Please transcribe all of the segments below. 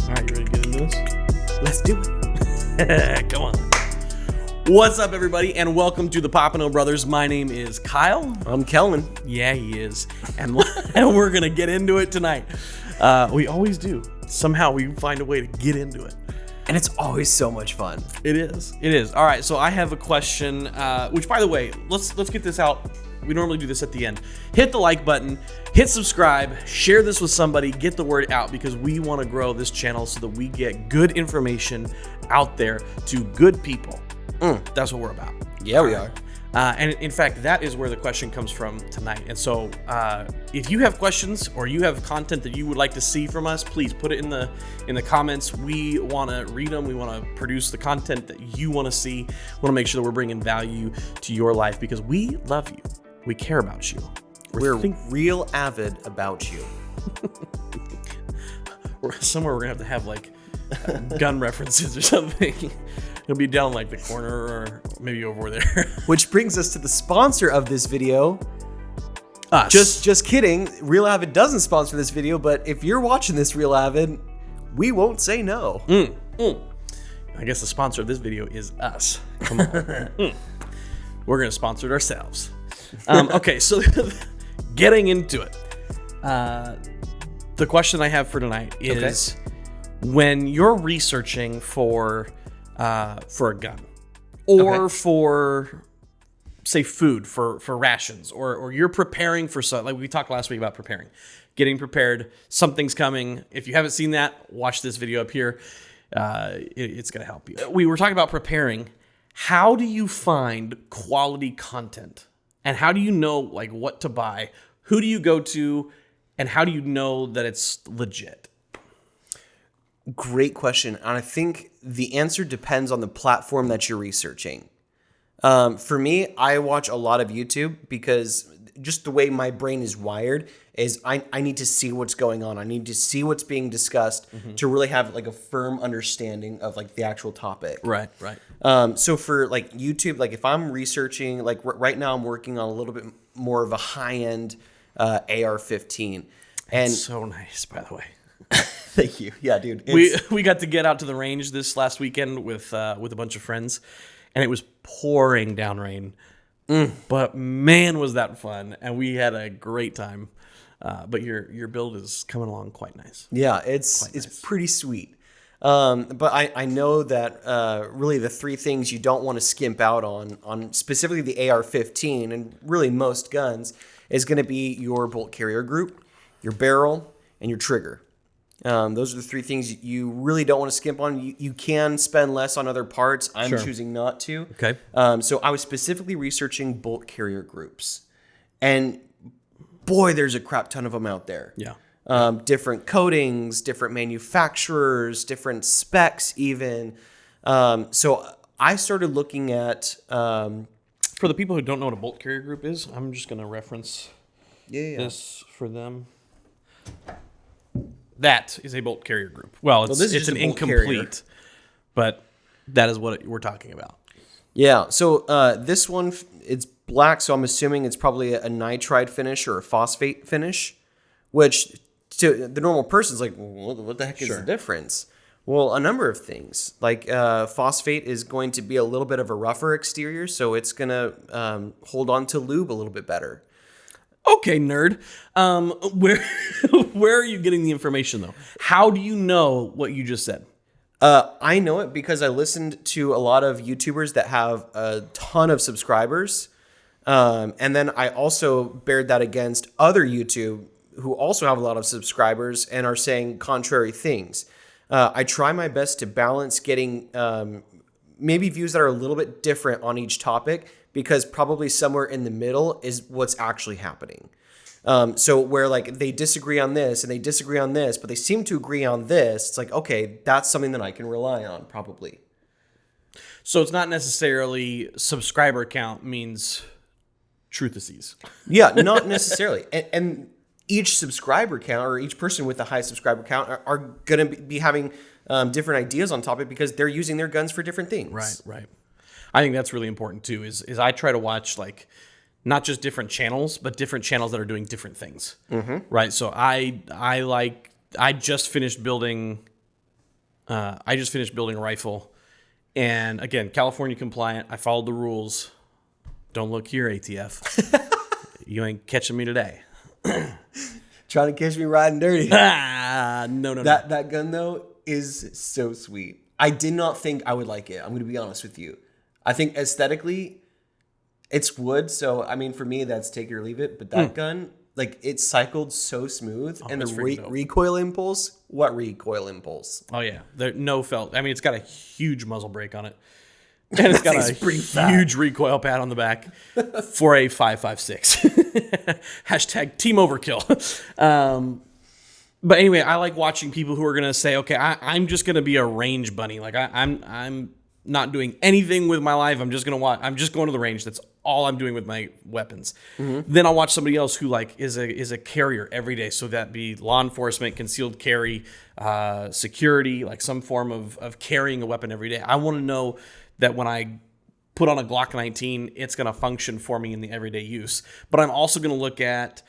All right, you ready to get into this? Let's do it. Come on. What's up, everybody, and welcome to the Popino Brothers. My name is Kyle. I'm Kelvin. Yeah, he is. And we're going to get into it tonight. We always do. Somehow we find a way to get into it. And it's always so much fun. It is. It is. All right, so I have a question, which, by the way, let's get this out. We normally do this at the end. Hit the like button, hit subscribe, share this with somebody, get the word out, because we want to grow this channel so that we get good information out there to good people. That's what we're about. Yeah, we are. And in fact, that is where the question comes from tonight. And so if you have questions or you have content that you would like to see from us, please put it in the comments. We want to read them. We want to produce the content that you want to see. We want to make sure that we're bringing value to your life because we love you. We care about you. We're real avid about you. Somewhere we're going to have like gun references or something. It'll be down like the corner or maybe over there. Which brings us to the sponsor of this video. Us. Just kidding. Real Avid doesn't sponsor this video, but if you're watching this, Real Avid, we won't say no. I guess the sponsor of this video is us. Come on. We're going to sponsor it ourselves. Okay, so getting into it. The question I have for tonight is when you're researching for a gun or for, say, food, for rations, or you're preparing for something, like we talked last week about preparing, getting prepared, something's coming. If you haven't seen that, watch this video up here. It's going to help you. We were talking about preparing. How do you find quality content? And how do you know like what to buy? Who do you go to? And how do you know that it's legit? Great question. And I think the answer depends on the platform that you're researching. For me, I watch a lot of YouTube because just the way my brain is wired is I need to see what's going on. I need to see what's being discussed to really have like a firm understanding of like the actual topic. Right. So for like YouTube, like if I'm researching, like right now I'm working on a little bit more of a high-end AR-15. And It's so nice, by the way. Thank you. Yeah, dude. We got to get out to the range this last weekend with a bunch of friends, and it was pouring down rain. But man, was that fun, and we had a great time. But your build is coming along quite nice. Yeah, it's pretty sweet. But I know that really the three things you don't want to skimp out on specifically the AR-15 and really most guns is going to be your bolt carrier group, your barrel, and your trigger. Those are the three things you really don't want to skimp on. You can spend less on other parts. I'm choosing not to. Okay. So I was specifically researching bolt carrier groups. And boy, there's a crap ton of them out there. Yeah. Different coatings, different manufacturers, different specs even. So I started looking at... For the people who don't know what a bolt carrier group is, I'm just going to reference this for them. That is a bolt carrier group. Well, it's an incomplete, but that is what we're talking about. Yeah. So this one, it's black, so I'm assuming it's probably a nitride finish or a phosphate finish, which to the normal person is like, well, what the heck is the difference? Well, a number of things. Like phosphate is going to be a little bit of a rougher exterior, so it's going to hold on to lube a little bit better. Okay, nerd. Where are you getting the information, though? How do you know what you just said? I know it because I listened to a lot of YouTubers that have a ton of subscribers. And then I also bared that against other YouTube who also have a lot of subscribers and are saying contrary things. I try my best to balance getting maybe views that are a little bit different on each topic because probably somewhere in the middle is what's actually happening. So where like they disagree on this and they disagree on this, but they seem to agree on this, it's like, okay, that's something that I can rely on probably. So it's not necessarily subscriber count means truthices. Yeah, not necessarily. And each subscriber count or each person with a high subscriber count are going to be having different ideas on topic because they're using their guns for different things. Right. I think that's really important too. Is I try to watch like not just different channels, but different channels that are doing different things. Right. So I just finished building I just finished building a rifle. And again, California compliant. I followed the rules. Don't look here, ATF. You ain't catching me today. Trying to catch me riding dirty. No. That gun, though, is so sweet. I did not think I would like it. I'm going to be honest with you. I think aesthetically, it's wood. So, I mean, for me, that's take it or leave it. But that gun, like, it cycled so smooth. And the recoil impulse, what recoil impulse? Oh, yeah. No felt. I mean, it's got a huge muzzle brake on it. And it's got a huge recoil pad on the back for a 5.56. Hashtag team overkill. But anyway, I like watching people who are going to say, okay, I'm just going to be a range bunny. Like I'm not doing anything with my life. I'm just going to watch. I'm just going to the range. That's all I'm doing with my weapons. Mm-hmm. Then I'll watch somebody else who like is a carrier every day. So that be law enforcement, concealed carry, security, like some form of carrying a weapon every day. I want to know that when I put on a Glock 19, it's going to function for me in the everyday use. But I'm also going to look at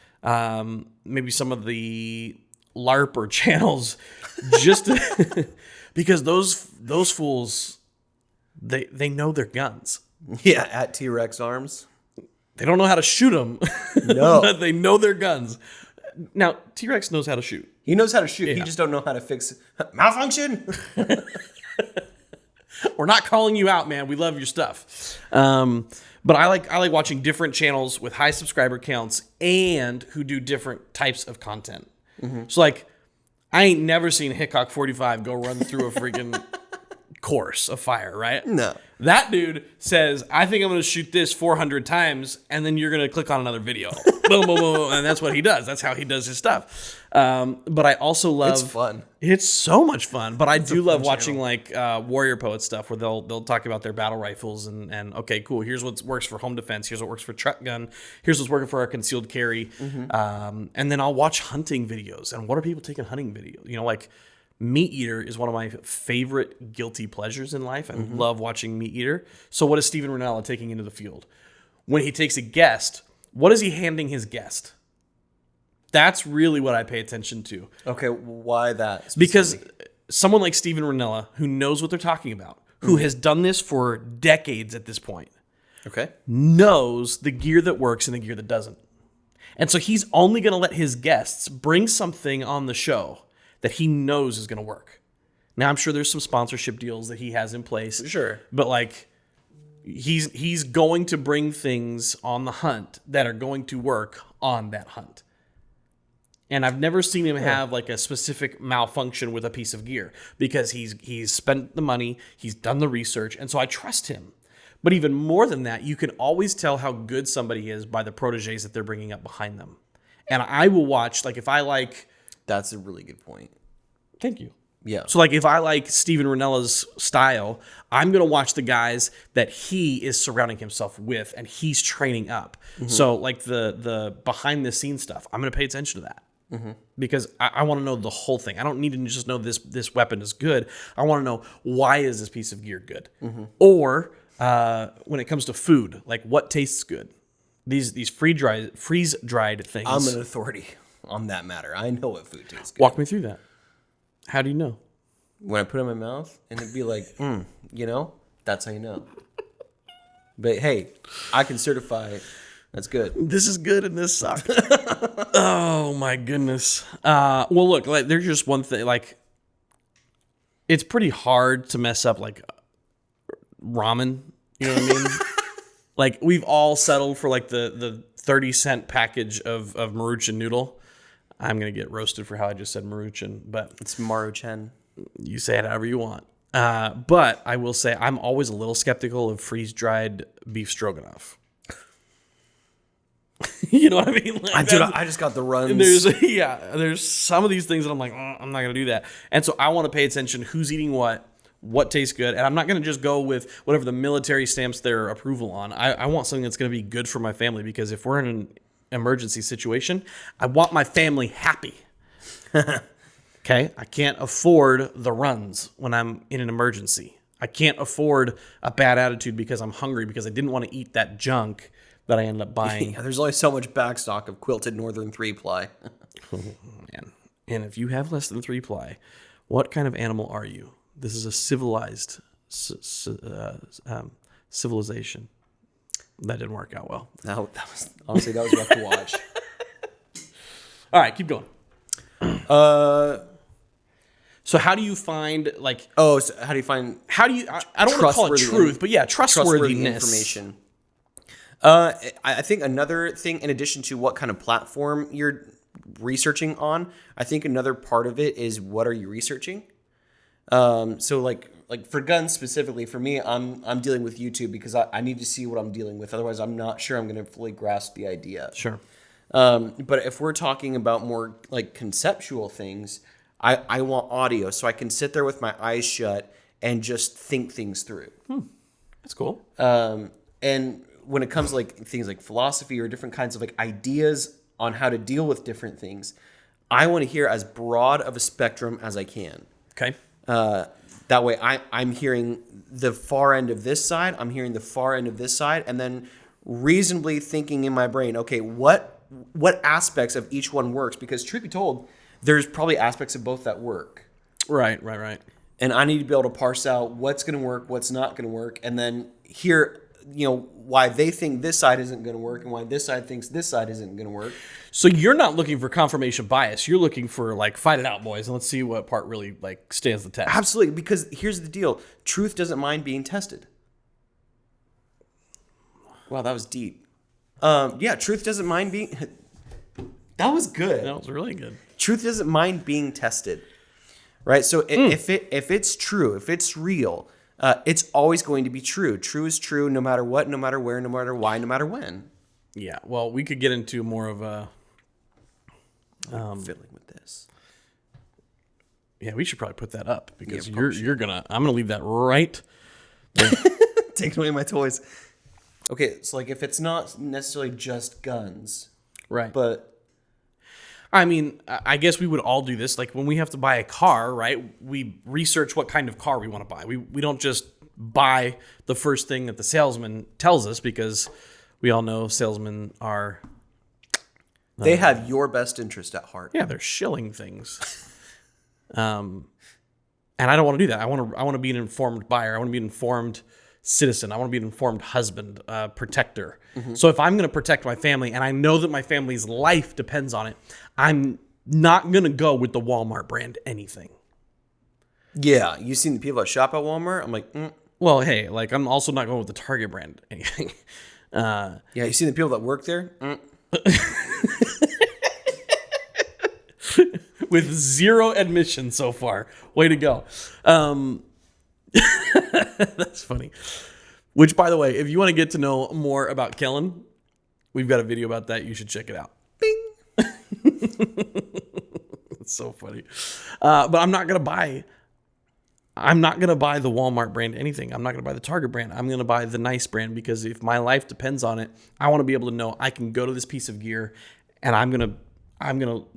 maybe some of the LARPer channels, just because those fools, they know their guns. Yeah, at T-Rex Arms. They don't know how to shoot them, no, but they know their guns. Now T-Rex knows how to shoot. He knows how to shoot. Yeah. He just don't know how to fix malfunction. We're not calling you out, man. We love your stuff. But I like watching different channels with high subscriber counts and who do different types of content. Mm-hmm. So like, I ain't never seen Hickok 45 go run through a freaking course of fire, right? No. That dude says, I think I'm going to shoot this 400 times, and then you're going to click on another video. Boom, boom, boom, and that's what he does. That's how he does his stuff. But I also love... It's fun. It's so much fun. But I do love watching like Warrior Poet stuff where they'll talk about their battle rifles and okay, cool, here's what works for home defense. Here's what works for truck gun. Here's what's working for our concealed carry. Mm-hmm. And then I'll watch hunting videos. And what are people taking hunting videos? You know, like... Meat Eater is one of my favorite guilty pleasures in life. I love watching Meat Eater. So what is Steven Rinella taking into the field? When he takes a guest, what is he handing his guest? That's really what I pay attention to. Okay, why that? Because someone like Steven Rinella, who knows what they're talking about, who has done this for decades at this point, knows the gear that works and the gear that doesn't. And so he's only going to let his guests bring something on the show that he knows is going to work. Now, I'm sure there's some sponsorship deals that he has in place. Sure. But like, he's going to bring things on the hunt that are going to work on that hunt. And I've never seen him have like a specific malfunction with a piece of gear because he's spent the money, he's done the research, and so I trust him. But even more than that, you can always tell how good somebody is by the proteges that they're bringing up behind them. And I will watch, like if I like... That's a really good point. Thank you. Yeah. So like if I like Steven Rinella's style, I'm going to watch the guys that he is surrounding himself with and he's training up. Mm-hmm. So like the behind the scenes stuff, I'm going to pay attention to that. Mm-hmm. Because I want to know the whole thing. I don't need to just know this weapon is good. I want to know, why is this piece of gear good? Mm-hmm. Or when it comes to food, like what tastes good? These freeze dried things. I'm an authority on that matter. I know what food tastes good. Walk me through that. How do you know? When I put it in my mouth and it'd be like, you know, that's how you know. But hey, I can certify that's good. This is good and this sucked. Oh my goodness. Well, look, like there's just one thing. Like, it's pretty hard to mess up like ramen. You know what I mean? Like we've all settled for like the 30-cent package of Maruchan noodle. I'm gonna get roasted for how I just said Maruchan, but it's Maruchan. You say it however you want. But I will say I'm always a little skeptical of freeze-dried beef stroganoff. You know what I mean? Like, I just got the runs. There's some of these things that I'm like, I'm not going to do that. And so I want to pay attention who's eating what tastes good. And I'm not going to just go with whatever the military stamps their approval on. I want something that's going to be good for my family, because if we're in an emergency situation, I want my family happy. Okay? I can't afford the runs when I'm in an emergency. I can't afford a bad attitude because I'm hungry because I didn't want to eat that junk that I ended up buying. Yeah, there's only so much backstock of quilted northern 3-ply. Oh, man. And if you have less than 3-ply, what kind of animal are you? This is a civilized civilization. That didn't work out well. No, that was rough to watch. All right, keep going. So how do you find like? Oh, so how do you find? How do you? I don't want to call it truth, but yeah, Trustworthy trustworthiness. information. I think another thing, in addition to what kind of platform you're researching on, I think another part of it is what are you researching. So like for guns specifically, for me, I'm dealing with YouTube because I need to see what I'm dealing with. Otherwise, I'm not sure I'm going to fully grasp the idea. Sure. But if we're talking about more like conceptual things, I want audio so I can sit there with my eyes shut and just think things through. That's cool. And when it comes to like things like philosophy or different kinds of like ideas on how to deal with different things, I want to hear as broad of a spectrum as I can. Okay. That way I'm hearing the far end of this side, I'm hearing the far end of this side, and then reasonably thinking in my brain, okay, what aspects of each one works? Because truth be told, there's probably aspects of both that work. Right. And I need to be able to parse out what's going to work, what's not going to work, and then hear, why they think this side isn't going to work and why this side thinks this side isn't going to work. So you're not looking for confirmation bias. You're looking for like, fight it out, boys, and let's see what part really like stands the test. Absolutely, because here's the deal. Truth doesn't mind being tested. Wow, that was deep. Truth doesn't mind being... That was good. That was really good. Truth doesn't mind being tested, right? So if it's true, if it's real, it's always going to be true. True is true no matter what, no matter where, no matter why, no matter when. Yeah, well, we could get into more of a... fiddling with this. Yeah, we should probably put that up because you're gonna... I'm gonna leave that right there. Take away my toys. Okay, so like if it's not necessarily just guns, Right. but... I mean, I guess we would all do this. Like when we have to buy a car, right? We research what kind of car we want to buy. We don't just buy the first thing that the salesman tells us because we all know salesmen are... They have your best interest at heart. Yeah, they're shilling things. And I don't want to do that. I want to be an informed buyer. I want to be an informed citizen. I want to be an informed husband, protector. Mm-hmm. So if I'm going to protect my family and I know that my family's life depends on it, I'm not going to go with the Walmart brand anything. Yeah, you seen the people that shop at Walmart? I'm like, Well, hey, like I'm also not going with the Target brand anything. Yeah, you seen the people that work there? With zero admission so far. Way to go. That's funny. Which, by the way, if you want to get to know more about Kellen, we've got a video about that. You should check it out. Bing. It's so funny. But I'm not gonna buy the Walmart brand anything. I'm not gonna buy the Target brand. I'm gonna buy the nice brand because if my life depends on it, I want to be able to know I can go to this piece of gear and I'm gonna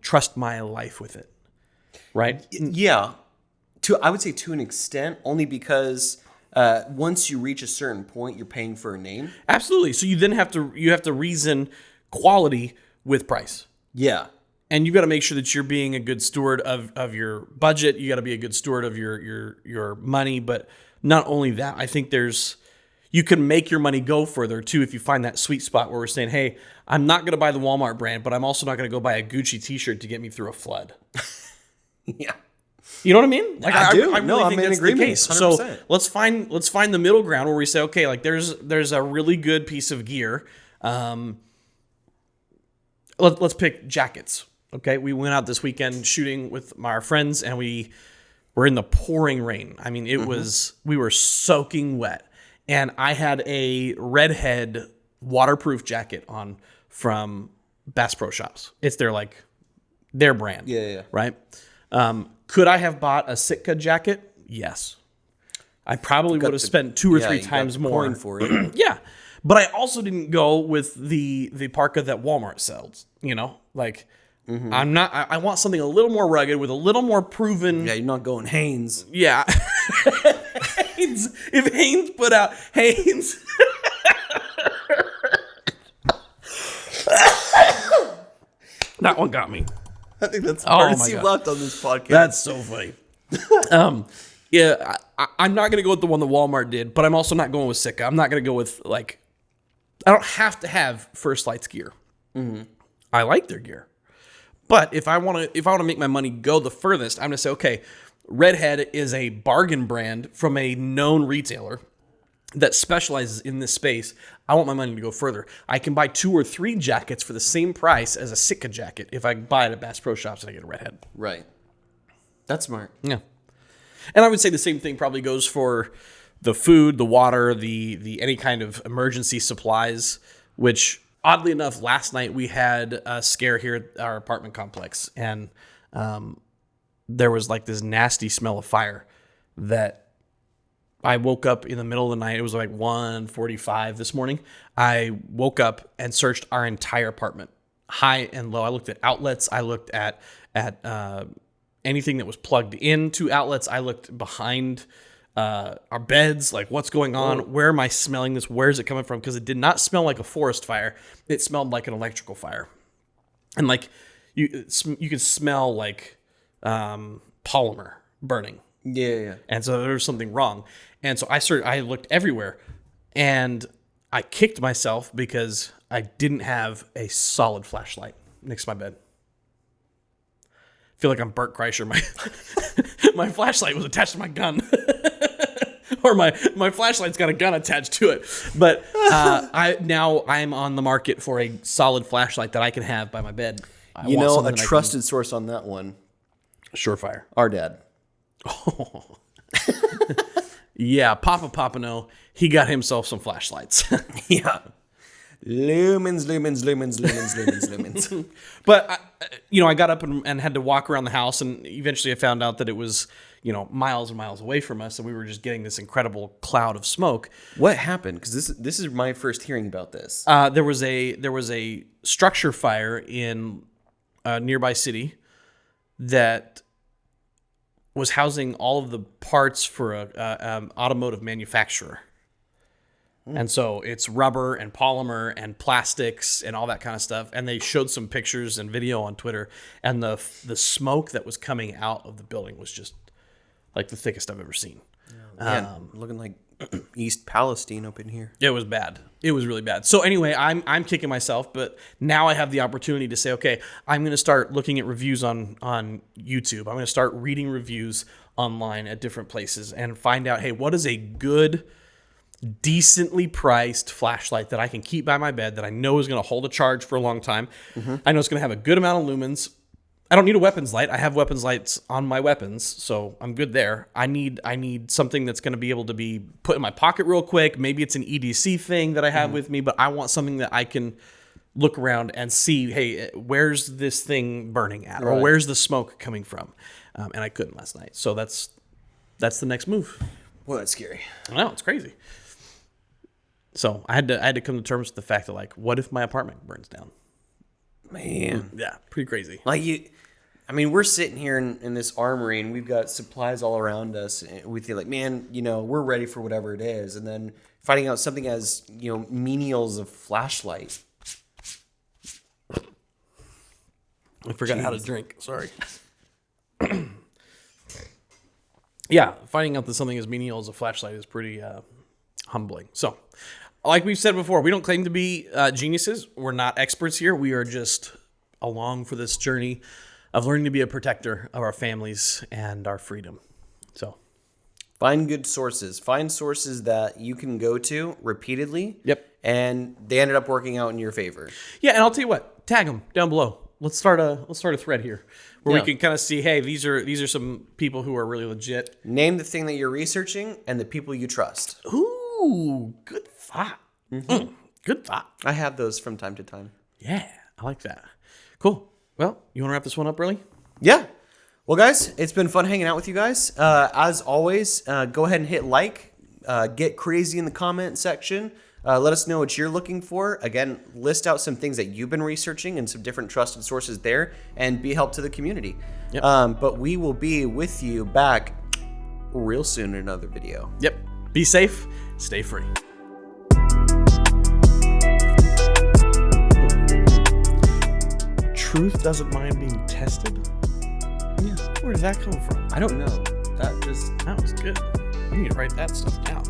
trust my life with it. Right? Yeah. I would say to an extent, only because once you reach a certain point, you're paying for a name. Absolutely. So you then have to reason quality with price. Yeah. And you got to make sure that you're being a good steward of your budget. You got to be a good steward of your money. But not only that, I think you can make your money go further too if you find that sweet spot where we're saying, hey, I'm not going to buy the Walmart brand, but I'm also not going to go buy a Gucci t-shirt to get me through a flood. Yeah. You know what I mean? Like I do. I really think I'm in that's agreement. the case. 100%. So let's find the middle ground where we say, okay, like there's a really good piece of gear. Let's pick jackets. Okay, we went out this weekend shooting with our friends, and we were in the pouring rain. I mean, we were soaking wet, and I had a Redhead waterproof jacket on from Bass Pro Shops. It's their brand. Yeah. Right. Could I have bought a Sitka jacket? Yes. I probably would have spent 2 or 3 times more for it. Yeah. But I also didn't go with the parka that Walmart sells, like I want something a little more rugged with a little more proven. Yeah, you're not going Hanes. Yeah. Hanes, if Hanes put out Hanes. That one got me. I think that's the hardest you left on this podcast. That's so funny. Yeah, I'm not going to go with the one that Walmart did, but I'm also not going with Sitka. I'm not going to go with, like, I don't have to have First Light's gear. I like their gear. But if I want to make my money go the furthest, I'm going to say, okay, Redhead is a bargain brand from a known retailer that specializes in this space. I want my money to go further. I can buy 2 or 3 jackets for the same price as a Sitka jacket if I buy it at Bass Pro Shops and I get a Redhead. Right. That's smart. Yeah. And I would say the same thing probably goes for the food, the water, the any kind of emergency supplies, which oddly enough, last night we had a scare here at our apartment complex, and there was like this nasty smell of fire that I woke up in the middle of the night. It was like 1:45 this morning. I woke up and searched our entire apartment, high and low. I looked at outlets. I looked at anything that was plugged into outlets. I looked behind our beds, like what's going on? Whoa. Where am I smelling this? Where is it coming from? Because it did not smell like a forest fire. It smelled like an electrical fire, and like you could smell like polymer burning. Yeah. And so there was something wrong. And so I looked everywhere, and I kicked myself because I didn't have a solid flashlight next to my bed. I feel like I'm Bert Kreischer. My flashlight was attached to my gun. Or my flashlight's got a gun attached to it. But I'm on the market for a solid flashlight that I can have by my bed. You know, a trusted source on that one. Surefire. Our dad. Oh. Yeah, Papa Papano, he got himself some flashlights. Yeah. Lumens. But, I got up and had to walk around the house, and eventually I found out that it was, miles and miles away from us, and we were just getting this incredible cloud of smoke. What happened? Because this is my first hearing about this. There was a structure fire in a nearby city that was housing all of the parts for a automotive manufacturer. And so it's rubber and polymer and plastics and all that kind of stuff. And they showed some pictures and video on Twitter, and the smoke that was coming out of the building was just like the thickest I've ever seen. Looking like East Palestine up in here. It was bad. It was really bad. So anyway, I'm kicking myself, but now I have the opportunity to say, okay, I'm going to start looking at reviews on YouTube. I'm going to start reading reviews online at different places and find out, hey, what is a good, decently priced flashlight that I can keep by my bed that I know is going to hold a charge for a long time. I know it's going to have a good amount of lumens. I don't need a weapons light. I have weapons lights on my weapons, so I'm good there. I need something that's going to be able to be put in my pocket real quick. Maybe it's an EDC thing that I have with me, but I want something that I can look around and see, hey, where's this thing burning at? Or where's the smoke coming from? And I couldn't last night. So that's the next move. Well, that's scary. I know, it's crazy. So I had to come to terms with the fact that, like, what if my apartment burns down? Man. Yeah, pretty crazy. We're sitting here in this armory, and we've got supplies all around us. And we feel like, man, we're ready for whatever it is. And then finding out something as, menial as a flashlight. I forgot how to drink. Sorry. Yeah, finding out that something as menial as a flashlight is pretty humbling. So, like we've said before, we don't claim to be geniuses. We're not experts here. We are just along for this journey of learning to be a protector of our families and our freedom. So, find good sources. Find sources that you can go to repeatedly. Yep. And they ended up working out in your favor. Yeah, and I'll tell you what. Tag them down below. Let's start a thread here where we can kind of see, hey, these are some people who are really legit. Name the thing that you're researching and the people you trust. Ooh, good thought. Good thought. I have those from time to time. Yeah, I like that. Cool. Well, you want to wrap this one up early? Yeah. Well, guys, it's been fun hanging out with you guys. As always, go ahead and hit like. Get crazy in the comment section. Let us know what you're looking for. Again, list out some things that you've been researching and some different trusted sources there, and be a help to the community. Yep. But we will be with you back real soon in another video. Yep. Be safe. Stay free. Truth doesn't mind being tested? Yeah. Where does that come from? I don't know. That was good. I need to write that stuff down.